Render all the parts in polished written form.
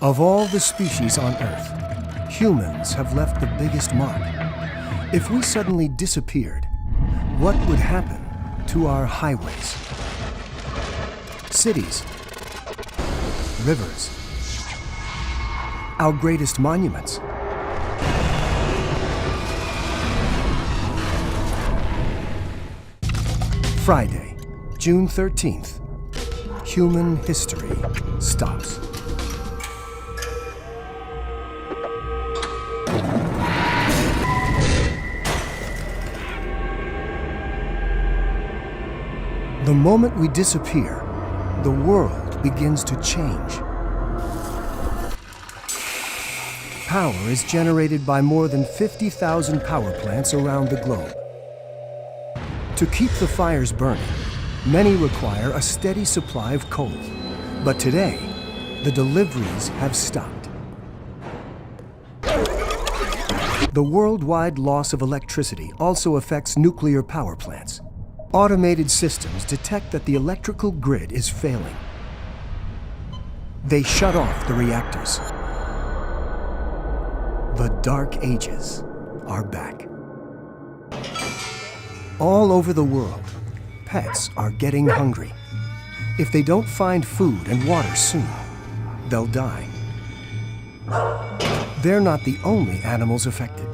Of all the species on Earth, humans have left the biggest mark. If we suddenly disappeared, what would happen to our highways, cities, rivers, our greatest monuments? Friday, June 13th, human history stops. The moment we disappear, the world begins to change. Power is generated by more than 50,000 power plants around the globe. To keep the fires burning, many require a steady supply of coal. But today, the deliveries have stopped. The worldwide loss of electricity also affects nuclear power plants. Automated systems detect that the electrical grid is failing. They shut off the reactors. The Dark Ages are back. All over the world, pets are getting hungry. If they don't find food and water soon, they'll die. They're not the only animals affected.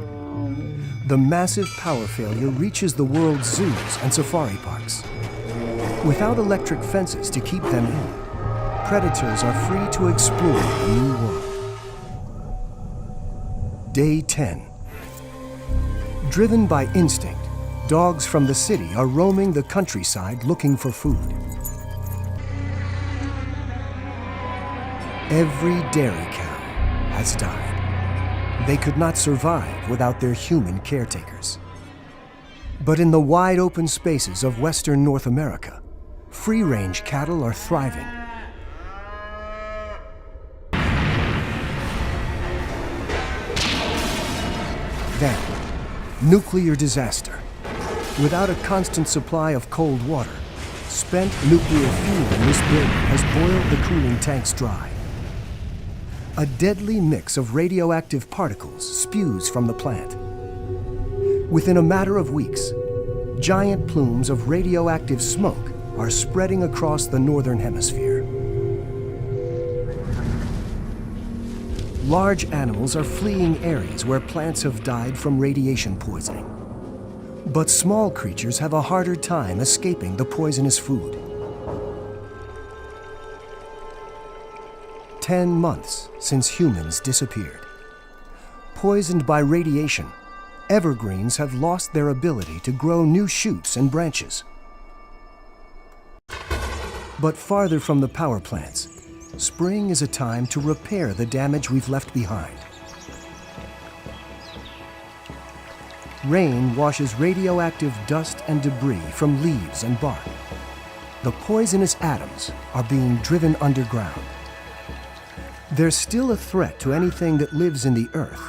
The massive power failure reaches the world's zoos and safari parks. Without electric fences to keep them in, predators are free to explore the new world. Day 10. Driven by instinct, dogs from the city are roaming the countryside looking for food. Every dairy cow has died. They could not survive without their human caretakers. But in the wide open spaces of Western North America, free-range cattle are thriving. Then, nuclear disaster. Without a constant supply of cold water, spent nuclear fuel in this building has boiled the cooling tanks dry. A deadly mix of radioactive particles spews from the plant. Within a matter of weeks, giant plumes of radioactive smoke are spreading across the northern hemisphere. Large animals are fleeing areas where plants have died from radiation poisoning. But small creatures have a harder time escaping the poisonous food. 10 months since humans disappeared. Poisoned by radiation, evergreens have lost their ability to grow new shoots and branches. But farther from the power plants, spring is a time to repair the damage we've left behind. Rain washes radioactive dust and debris from leaves and bark. The poisonous atoms are being driven underground. There's still a threat to anything that lives in the earth,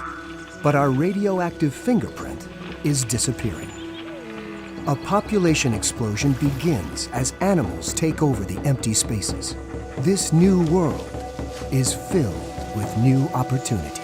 but our radioactive fingerprint is disappearing. A population explosion begins as animals take over the empty spaces. This new world is filled with new opportunities.